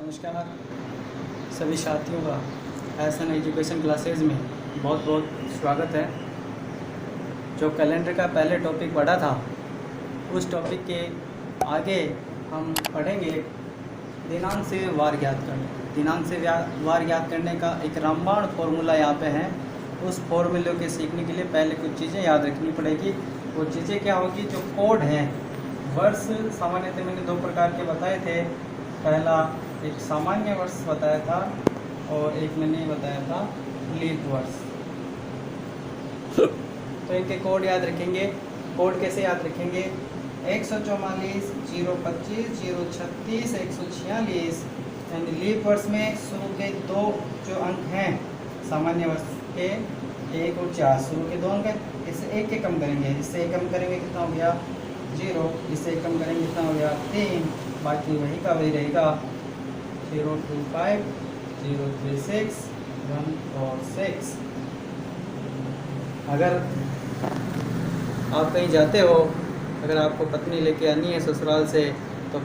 नमस्कार सभी साथियों का एसएन एजुकेशन क्लासेज में बहुत बहुत स्वागत है। जो कैलेंडर का पहले टॉपिक पढ़ा था उस टॉपिक के आगे हम पढ़ेंगे दिनांक से वार ज्ञात करना। दिनांक से वार ज्ञात करने का एक रामबाण फॉर्मूला यहाँ पे है। उस फॉर्मूले के सीखने के लिए पहले कुछ चीज़ें याद रखनी पड़ेगी। वो चीज़ें क्या होगी, जो कोड है वर्ष सामान्यतः मैंने दो प्रकार के बताए थे। पहला एक सामान्य वर्ष बताया था और एक मैंने बताया था लीप वर्ष। तो इनके कोड याद रखेंगे। कोड कैसे याद रखेंगे? 144, 025, 036, 146। यानी लीप वर्ष में शुरू के दो जो अंक हैं सामान्य वर्ष के 1 और 4, शुरू के दो अंक हैं। इससे एक के कम करेंगे, इससे एक कम करेंगे कितना हो गया 0, इससे एक कम करेंगे कितना हो गया 3, बाकी वही का वही रहेगा 025, 036, 146। अगर आप कहीं जाते हो, अगर आपको पत्नी लेके आनी है ससुराल से, तो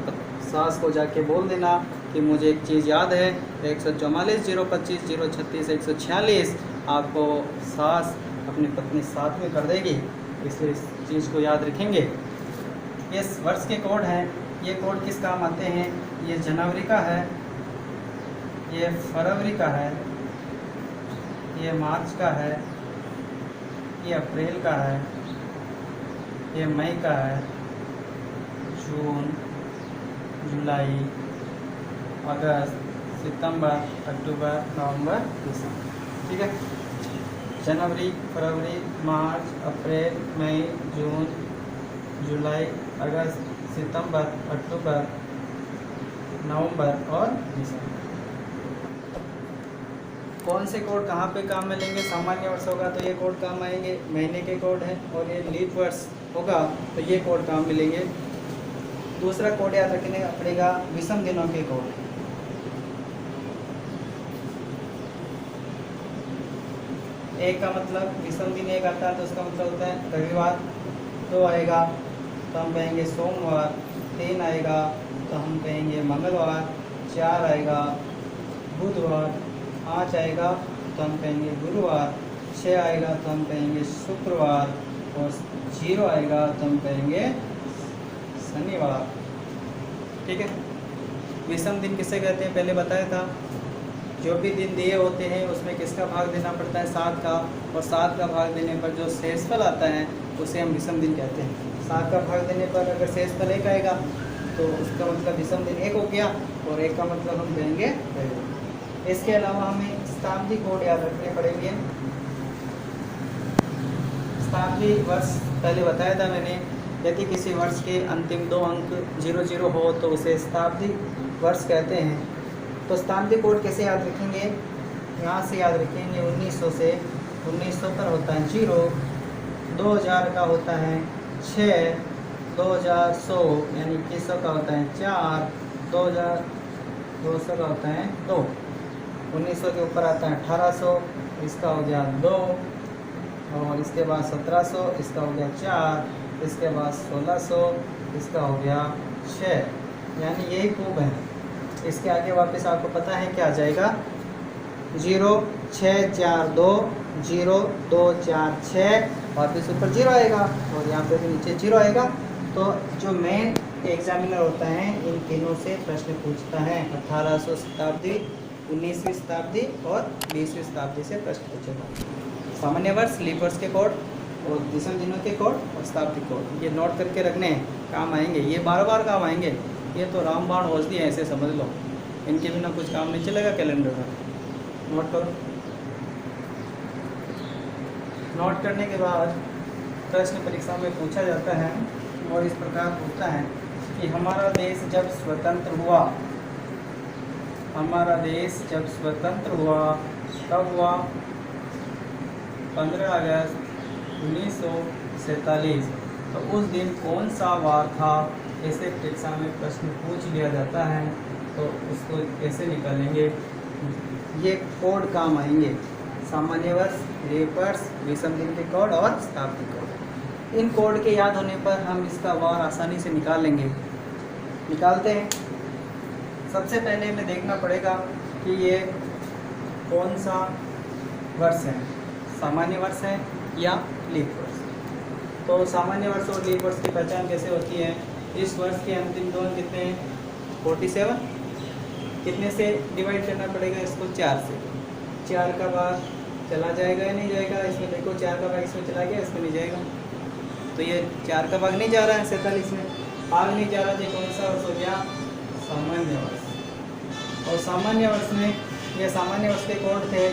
सास को जाके बोल देना कि मुझे एक चीज़ याद है 144, 025, 036, 146। आपको सास अपनी पत्नी साथ में कर देगी, इसलिए इस चीज़ को याद रखेंगे। ये वर्ष के कोड हैं। ये कोड किस काम आते हैं? ये जनवरी का है, ये फरवरी का है, ये मार्च का है, ये अप्रैल का है, ये मई का है, जून, जुलाई, अगस्त, सितंबर, अक्टूबर, नवंबर, दिसंबर। ठीक है, जनवरी, फरवरी, मार्च, अप्रैल, मई, जून, जुलाई, अगस्त, सितंबर, अक्टूबर, नवंबर और दिसंबर। कौन से कोड कहाँ पे काम में लेंगे? सामान्य वर्ष होगा तो ये कोड काम आएंगे, महीने के कोड है। और ये लीप वर्ष होगा तो ये कोड काम मिलेंगे। दूसरा कोड याद रखने पड़ेगा, विषम दिनों के कोड। एक का मतलब विषम दिन एक आता है तो उसका मतलब होता है रविवार। 2 आएगा तो हम कहेंगे सोमवार, 3 आएगा तो हम कहेंगे मंगलवार, 4 आएगा बुधवार, 5 आएगा तो हम कहेंगे गुरुवार, 6 आएगा तो हम कहेंगे शुक्रवार और 0 आएगा तो हम कहेंगे शनिवार। ठीक है, विषम दिन किसे कहते हैं पहले बताया था। जो भी दिन दिए होते हैं उसमें किसका भाग देना पड़ता है? 7 का। और 7 का भाग देने पर जो शेषफल आता है उसे हम विषम दिन कहते हैं। 7 का भाग देने पर अगर शेषफल 1 आएगा तो उसका मतलब विषम दिन 1 हो गया और 1 का मतलब हम कहेंगे रविवार। इसके अलावा हमें शताब्दी कोड याद रखने पड़ेंगे। शताब्दी वर्ष पहले बताया था मैंने। यदि किसी वर्ष के अंतिम 2 अंक 00 हो तो उसे शताब्दी वर्ष कहते हैं। तो शताब्दी कोड कैसे याद रखेंगे? यहाँ से याद रखेंगे 1900 से। 1900 पर होता है 0, 2000 का होता है 6, 2100 यानी 2100 का होता है 4, 2200 का होता है 2, 1900 के ऊपर आता है 1800, इसका हो गया 2, और इसके बाद 1700, इसका हो गया 4, इसके बाद 1600, इसका हो गया 6। यानी यही खूब है। इसके आगे वापस आपको पता है क्या आ जाएगा? 0, 6, 4, 2, 0, 2, 4, 6, वापस ऊपर 0 आएगा और यहाँ पे भी नीचे 0 आएगा। तो जो मेन एग्जामिनर होता है इन तीनों से प्रश्न पूछता है। 1800 शताब्दी, 19वीं शताब्दी और 20वीं शताब्दी से प्रश्न पूछेगा। सामान्य वर्ष, लीप वर्ष के कोड और विषम दिनों के कोड और शताब्दी कोड, ये नोट करके रखने काम आएंगे। ये बार बार काम आएंगे। ये तो रामबाण औषधि है, ऐसे समझ लो। इनके बिना कुछ काम नहीं चलेगा कैलेंडर का। नोट करो। नोट करने के बाद प्रश्न परीक्षा में पूछा जाता है और इस प्रकार पूछता है कि हमारा देश जब स्वतंत्र हुआ, हमारा देश जब स्वतंत्र हुआ कब हुआ? 15 अगस्त 1947। तो उस दिन कौन सा वार था? ऐसे परीक्षा में प्रश्न पूछ लिया जाता है तो उसको कैसे निकालेंगे? ये कोड काम आएंगे, सामान्य वर्ष, लीप वर्ष, विषम दिन के कोड और शताब्दी कोड। इन कोड के याद होने पर हम इसका वार आसानी से निकाल लेंगे। निकालते हैं। सबसे पहले हमें देखना पड़ेगा कि ये कौन सा वर्ष है, सामान्य वर्ष है या लीप वर्ष। तो सामान्य वर्ष और लीप वर्ष की पहचान कैसे होती है? इस वर्ष के अंतिम 2 अंक कितने हैं? 47। कितने से डिवाइड करना पड़ेगा इसको? 4 से। 4 का भाग चला जाएगा या नहीं जाएगा? इसमें देखो 4 का भाग इसमें चला गया, इसमें नहीं जाएगा। तो ये 4 का भाग नहीं जा रहा है 47 में, भाग नहीं जा रहा। तो कौन सा वर्ष हो गया? सामान्य वर्ष। और सामान्य वर्ष में ये सामान्य वर्ष के कोड थे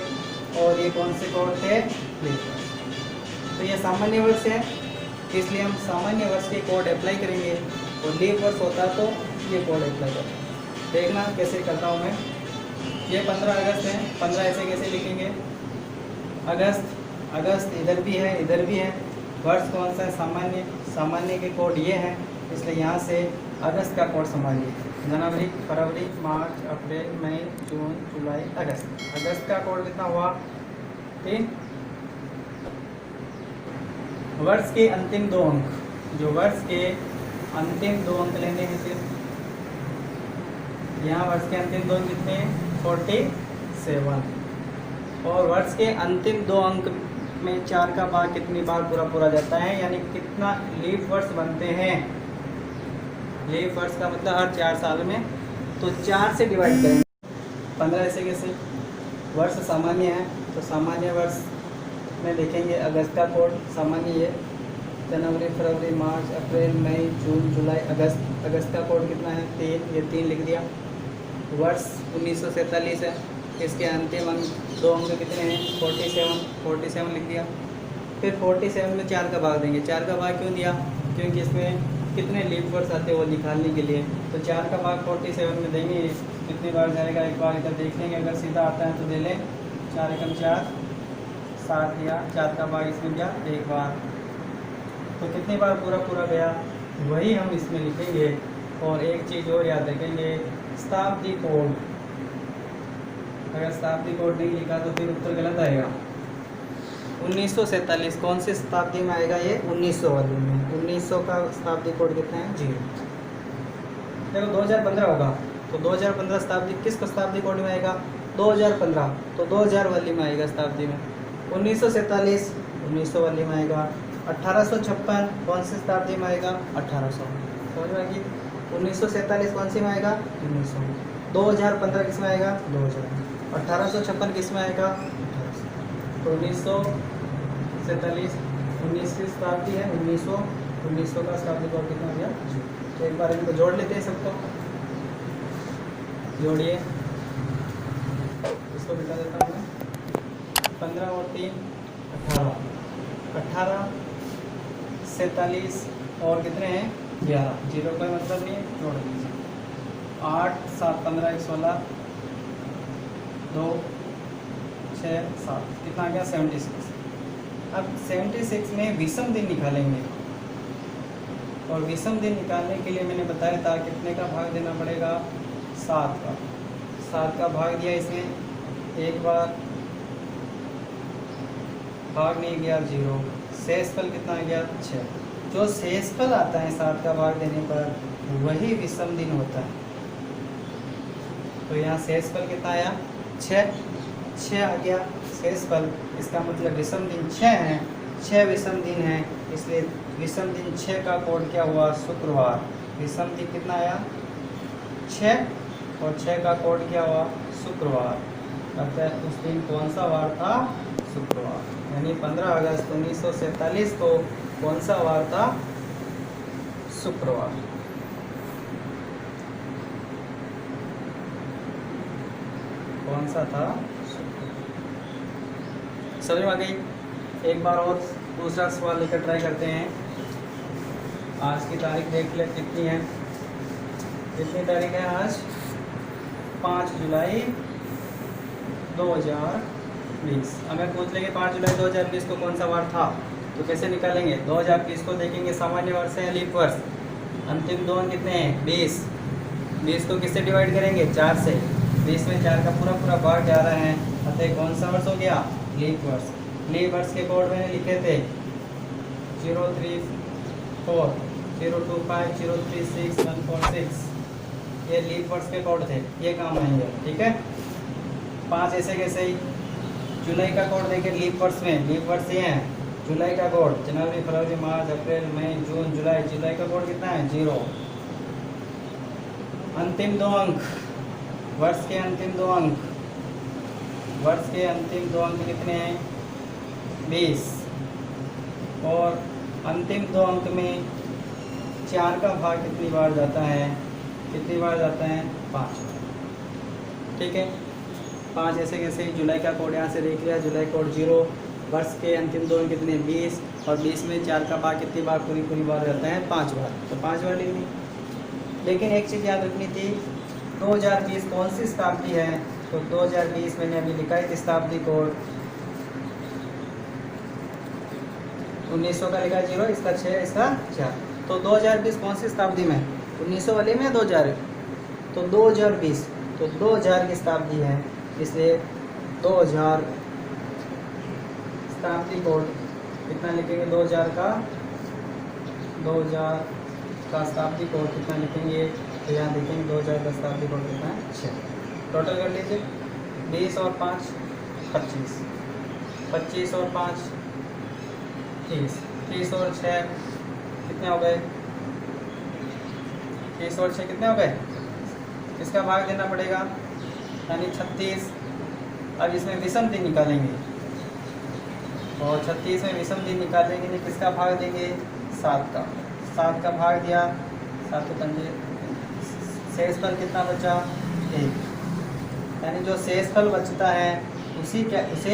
और ये कौन से कोड थे? लीप वर्ष। तो ये सामान्य वर्ष है, इसलिए हम सामान्य वर्ष के कोड अप्लाई करेंगे। और लीप वर्ष होता तो ये कोड अप्लाई करेंगे। देखना कैसे करता हूँ मैं। ये 15 अगस्त है, 15 ऐसे कैसे लिखेंगे? अगस्त, अगस्त इधर भी है इधर भी है। वर्ष कौन सा है? सामान्य। सामान्य के कोड ये है, इसलिए यहाँ से अगस्त का कोड संभालिए। जनवरी, फरवरी, मार्च, अप्रैल, मई, जून, जुलाई, अगस्त। अगस्त का कोड कितना हुआ? 3। वर्ष के अंतिम 2 अंक, जो वर्ष के अंतिम 2 अंक लेने हैं सिर्फ। यहाँ वर्ष के अंतिम 2 अंक कितने हैं? 47। और वर्ष के अंतिम 2 अंक में 4 का भाग कितनी बार पूरा जाता है, यानी कितना लीप वर्ष बनते हैं? लीप वर्ष का मतलब हर 4 साल में। तो 4 से डिवाइड करेंगे। 15 ऐसे कैसे? वर्ष सामान्य है तो सामान्य वर्ष में देखेंगे अगस्त का कोड सामान्य है। जनवरी, फरवरी, मार्च, अप्रैल, मई, जून, जुलाई, अगस्त। अगस्त का कोड कितना है? 3। ये 3 लिख दिया। वर्ष 1947 है, इसके अंतिम अंक 2 अंक कितने हैं? 47। 47 लिख दिया। फिर 47 में 4 का भाग देंगे। 4 का भाग क्यों दिया? क्योंकि इसमें कितने लीप वर्ष आते हैं वो निकालने के लिए। तो 4 का भाग 47 में देंगे। कितनी बार जाएगा एक बार इधर देख लेंगे, अगर सीधा आता है तो दे लें। 4 एकम 4, 7 दिया। 4 का भाग इसमें दिया एक बार। तो कितनी बार पूरा गया वही हम इसमें लिखेंगे। और एक चीज़ और याद रखेंगे, शताब्दी कोड। अगर शताब्दी कोड नहीं लिखा तो फिर उत्तर गलत आएगा। 1947 कौन सी शताब्दी में आएगा? ये 1900 वाली में। 1900 का शताब्दी कोड कितना है? 0। देखो 2015 होगा तो 2015 शताब्दी किस शताब्दी कोड में आएगा? 2015। तो 2000 वाली में आएगा शताब्दी में। 1947 1900 वाली में आएगा। 1856 कौन सी शताब्दी में आएगा? 1800। समझ में आएगी? 1947 कौन सी में आएगा? 1900। 2015 किस में आएगा? 2000। 1856 किस में आएगा? 1800। तो 1947 19वीं शताब्दी है। 1900 का शताब्दी कोड कितना हो गया? तो एक बार इनको जोड़ लेते हैं सबको। जोड़िए, इसको बिता देता हूँ मैं। 15 और 3 18। 18 47 और कितने हैं? 11। 0 का मतलब नहीं है, जोड़ दीजिए। 8 7 15 1 16 2 6 7 कितना आ गया? 76। अब 76 में विषम दिन निकालेंगे। और विषम दिन निकालने के लिए मैंने बताया था कितने का भाग देना पड़ेगा? 7 का। 7 का भाग दिया इसमें एक बार, भाग नहीं गया 0। शेषफल कितना आ गया? 6। जो शेषफल आता है 7 का भाग देने पर वही विषम दिन होता है। तो यहाँ शेषफल कितना आया? 6 आ गया शेषफल। इसका मतलब विषम दिन 6 है। 6 विषम दिन है, इसलिए विषम दिन 6 का कोड क्या हुआ? शुक्रवार। विषम दिन कितना आया? 6 और 6 का कोड क्या हुआ? शुक्रवार। अतः उस दिन कौन सा वार था? शुक्रवार। यानी 15 अगस्त 1947 को कौन सा वार था? शुक्रवार। कौन सा था? समझ में आ गई? एक बार और दूसरा सवाल लेकर ट्राई करते हैं। आज की तारीख देख ले कितनी है? कितनी तारीख है आज? 5 जुलाई 2020। अगर पूछ लेंगे 5 जुलाई 2020 को कौन सा वार था तो कैसे निकालेंगे? 2020 को देखेंगे सामान्य वर्ष है लीप वर्ष। अंतिम 2 अंक कितने हैं? 20। 20 को किससे डिवाइड करेंगे? 4 से। 20 में 4 का पूरा भाग जा रहा है, अतः कौन सा वर्ष हो गया? लीप वर्ष। लीप वर्ष के कोड मैंने लिखे थे 034 025 036 146। ये लीप वर्ष के कोड थे, ये काम आएंगे, ठीक है। 5 ऐसे कैसे ही जुलाई का कोड देखिए लीप वर्ष में, लीप वर्ष ये है जुलाई का कोड, जनवरी फरवरी मार्च अप्रैल मई जून जुलाई, जुलाई का कोड कितना है 0। अंतिम 2 अंक वर्ष के, अंतिम 2 अंक वर्ष के अंतिम 2 अंक कितने हैं 20, और अंतिम 2 अंक में 4 का भाग कितनी बार जाता है, कितनी बार जाता है 5, ठीक है। 5 ऐसे कैसे ही जुलाई का कोड यहाँ से देख लिया, जुलाई कोड 0, वर्ष के अंतिम 2 अंक कितने 20, और 20 में 4 का भाग कितनी बार पूरी बार जाता है 5 बार, तो 5 बार लिखनी। लेकिन एक चीज़ याद रखनी थी, 2020 कौन सी शताब्दी है, तो 2020 मैंने अभी लिखा है शताब्दी कोड 1900 का लिखा 0, इसका 6, इसका 4, तो 2020 कौन सी शताब्दी में, 1900 वाले में 2000, तो 2020 तो 2000 की शताब्दी है, इसलिए 2000 शताब्दी कोड कितना लिखेंगे 2000 का शताब्दी कोड कितना लिखेंगे, तो यहाँ देखेंगे 2000 का शताब्दी कोड कितना है 6। टोटल कर लीजिए 20 और 5 25, 25 और 5 30, 30 और 6 कितने हो गए, 30 और 6 कितने हो गए, इसका भाग देना पड़ेगा यानी 36। अब इसमें विषम दिन निकालेंगे, और 36 में विषम दिन निकालेंगे नहीं, किसका भाग देंगे 7 का, 7 का भाग दिया, 7 के 5, शेष फल कितना बचा 1, यानी जो शेष फल बचता है उसे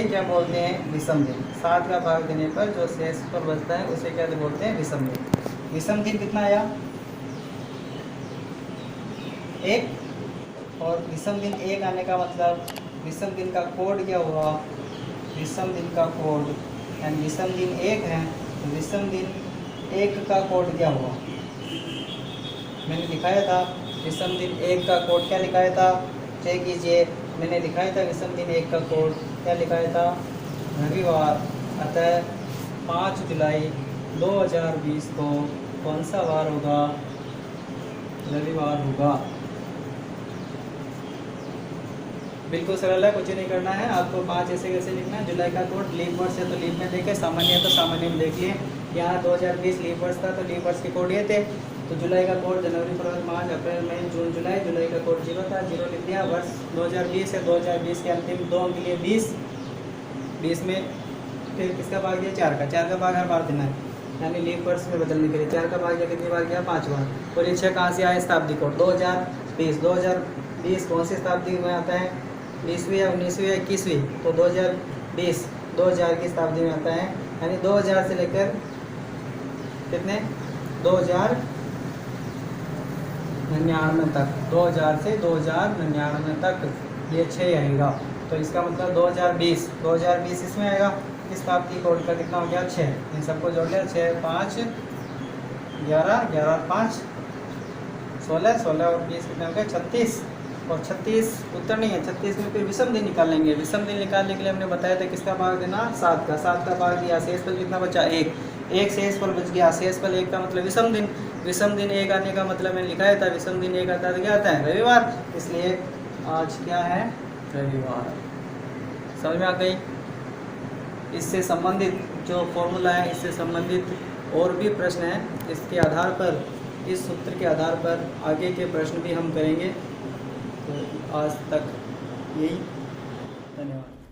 क्या बोलते हैं विषम दिन। 7 का भाग देने पर जो शेष फल बचता है उसे क्या बोलते हैं विषम दिन। विषम दिन कितना आया 1, और विषम दिन 1 आने का मतलब विषम दिन का कोड क्या हुआ, विषम दिन का कोड, यानी विषम दिन 1 है तो विषम दिन 1 का कोड क्या हुआ, मैंने दिखाया था विषम दिन 1 का कोड क्या लिखाया था, चेक कीजिए, मैंने लिखाया था विषम दिन 1 का कोड क्या लिखाया था, रविवार, अतः 5 जुलाई 2020 को कौन सा वार होगा, रविवार होगा। बिल्कुल सरल है, कुछ नहीं करना है आपको। 5 ऐसे कैसे लिखना है, जुलाई का कोड लीप वर्ष है तो लीप में देखे, सामान्य है तो सामान्य में देख लिए। यहाँ 2020 लीप वर्ष था तो लीप वर्ष के कोड ये थे, तो जुलाई का कोड जनवरी फरवरी मार्च अप्रैल मई जून जुलाई, जुलाई का कोड 0 था, 0 लिख दिया। वर्ष 2020 है, 2020 के अंतिम 2 अंक के लिए 20, 20 में फिर किसका भाग दिया 4 का, 4 का भाग हर बार देना है, यानी लीप वर्ष में बदलने के लिए 4 का भाग दिया, कितनी बार किया 5 बार। और ये 6 कहाँ से आया शताब्दी कोड 2020, 2020 कौन सी शताब्दी में आता है, 20वीं या 19वीं या 21वीं, तो 2020 2000 की शताब्दी में आता है, यानी 2000 से लेकर कितने 2099 तक, 2000 से 2099 तक ये 6 आएगा। तो इसका मतलब 2020 इसमें आएगा, इस शताब्दी कोड का कितना हो गया 6, इन सबको जोड़ लिया 6 5 11 11 5 16 16 और 20 कितना हो गया 36, और 36 उत्तर नहीं है, 36 में फिर विषम दिन निकालेंगे। विषम दिन निकालने के लिए हमने बताया था किसका भाग देना 7 का, 7 का भाग दिया, शेष फल कितना बचा 1, एक शेष फल बच गया, शेष फल 1 का मतलब विषम दिन, विषम दिन 1 आने का मतलब मैंने लिखाया था विषम दिन 1 आता है तो क्या आता है रविवार, इसलिए आज क्या है रविवार। समझ में आ गई। इससे संबंधित जो फॉर्मूला है, इससे संबंधित और भी प्रश्न हैं, इसके आधार पर, इस सूत्र के आधार पर आगे के प्रश्न भी हम करेंगे। तो आज तक यही, धन्यवाद।